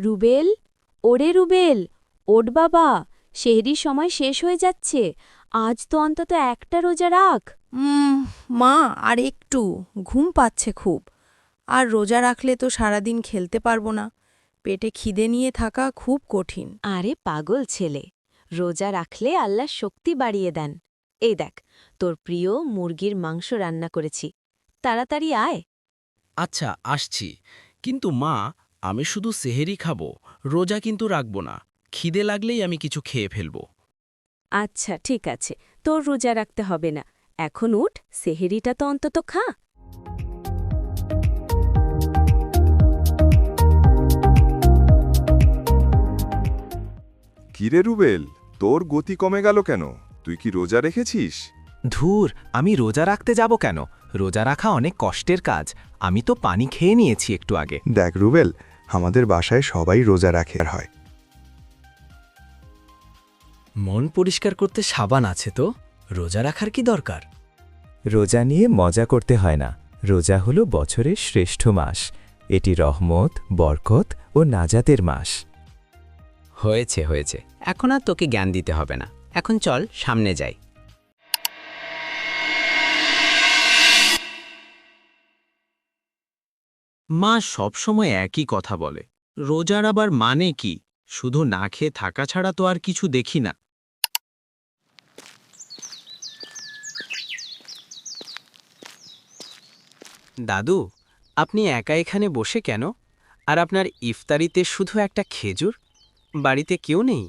রুবেল, ওরে রুবেল, ওঠ বাবা, সেহরির সময় শেষ হয়ে যাচ্ছে। আজ তো অন্তত একটা রোজা রাখ। মা আর একটু ঘুম পাচ্ছে খুব। আর রোজা রাখলে তো সারাদিন খেলতে পারবো না। পেটে খিদে নিয়ে থাকা খুব কঠিন। আরে পাগল ছেলে, রোজা রাখলে আল্লাহ শক্তি বাড়িয়ে দেন। এই দেখ, তোর প্রিয় মুরগির মাংস রান্না করেছি, তাড়াতাড়ি আয়। আচ্ছা, আসছি। কিন্তু মা, আমি শুধু সেহেরি খাবো, রোজা কিন্তু রাখব না। খিদে লাগলেই আমি কিছু খেয়ে ফেলব। আচ্ছা ঠিক আছে, তোর রোজা রাখতে হবে না। এখন উঠ, সেহেরিটা তো অন্তত খা। কিরে রুবেল, তোর গতি কমে গেল কেন? তুই কি রোজা রেখেছিস? ধুর, আমি রোজা রাখতে যাব কেন? রোজা রাখা অনেক কষ্টের কাজ। আমি তো পানি খেয়ে নিয়েছি একটু আগে। দেখ রুবেল, আমাদের বাসায় সবাই রোজা রাখে আর হয়। মন পরিষ্কার করতে সাবান আছে তো, রোজা রাখার কি দরকার? রোজা নিয়ে মজা করতে হয় না। রোজা হলো বছরের শ্রেষ্ঠ মাস। এটি রহমত, বরকত ও নাজাতের মাস। হয়েছে হয়েছে, এখন আর তোকে জ্ঞান দিতে হবে না। এখন চল সামনে যাই। মা সবসময় একই কথা বলে, রোজার আবার মানে কি? শুধু না খেয়ে থাকা ছাড়া তো আর কিছু দেখি না। দাদু, আপনি একা এখানে বসে কেন? আর আপনার ইফতারিতে শুধু একটা খেজুর? বাড়িতে কেউ নেই?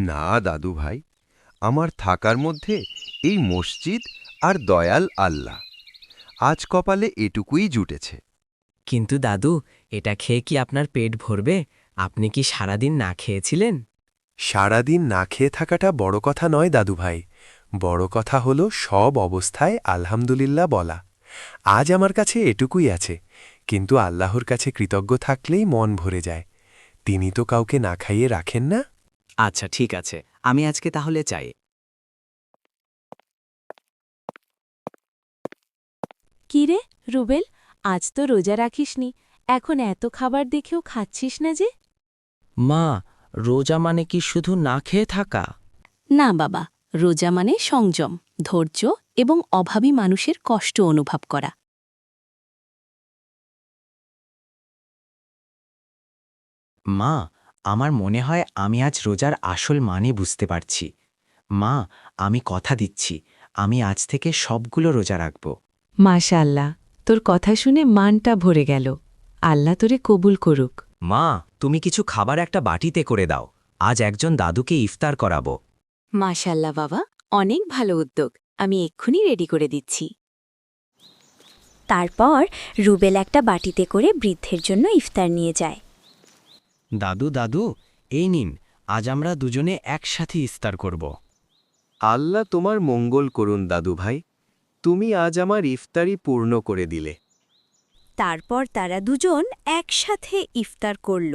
না দাদু ভাই, আমার থাকার মধ্যে এই মসজিদ আর দয়াল আল্লাহ। আজ কপালে এটুকুই জুটেছে। কিন্তু দাদু, এটা খেয়ে কি আপনার পেট ভরবে? আপনি কি সারাদিন না খেয়েছিলেন? সারাদিন না খেয়ে থাকাটা বড় কথা নয় দাদু ভাই। বড় কথা হলো সব অবস্থায় আলহামদুলিল্লাহ বলা। আজ আমার কাছে এটুকুই আছে, কিন্তু আল্লাহর কাছে কৃতজ্ঞ থাকলেই মন ভরে যায়। তিনি তো কাউকে না খাইয়ে রাখেন না। আচ্ছা ঠিক আছে, আমি আজকে তাহলে চাই। কিরে রুবেল, আজ তো রোজা রাখিসনি, এখন এত খাবার দেখেও খাচ্ছিস না যে? মা, রোজা মানে কি শুধু না খেয়ে থাকা? না বাবা, রোজা মানে সংযম, ধৈর্য এবং অভাবী মানুষের কষ্ট অনুভব করা। মা, আমার মনে হয় আমি আজ রোজার আসল মানে বুঝতে পারছি। মা, আমি কথা দিচ্ছি, আমি আজ থেকে সবগুলো রোজা রাখব। মাশাআল্লাহ, তোর কথা শুনে মানটা ভরে গেল। আল্লাহ তোরে কবুল করুক। মা, তুমি কিছু খাবার একটা বাটিতে করে দাও। আজ একজন দাদুকে ইফতার করাবো। মাশাল্লাহ বাবা, অনেক ভালো উদ্যোগ। আমি এক্ষুনি রেডি করে দিচ্ছি। তারপর রুবেল একটা বাটিতে করে বৃদ্ধের জন্য ইফতার নিয়ে যায়। দাদু দাদু, এই নিন, আজ আমরা দুজনে একসাথে ইফতার করব। আল্লাহ তোমার মঙ্গল করুন দাদু ভাই, তুমি আজ আমার ইফতারি পূর্ণ করে দিলে। তারপর তারা দুজন একসাথে ইফতার করল।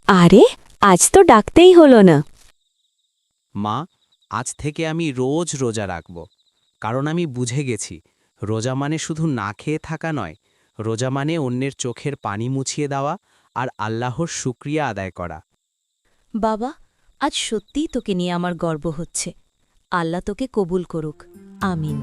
আরে, আজ তো ডাকতেই হলো না। মা, আজ থেকে আমি রোজ রোজা রাখব, কারণ আমি বুঝে গেছি রোজা মানে শুধু না খেয়ে থাকা নয়। রোজা মানে অন্যের চোখের পানি মুছিয়ে দেওয়া আর আল্লাহর শুকরিয়া আদায় করা। বাবা, আজ সত্যিই তোকে নিয়ে আমার গর্ব হচ্ছে। আল্লাহ তোকে কবুল করুক। আমিন।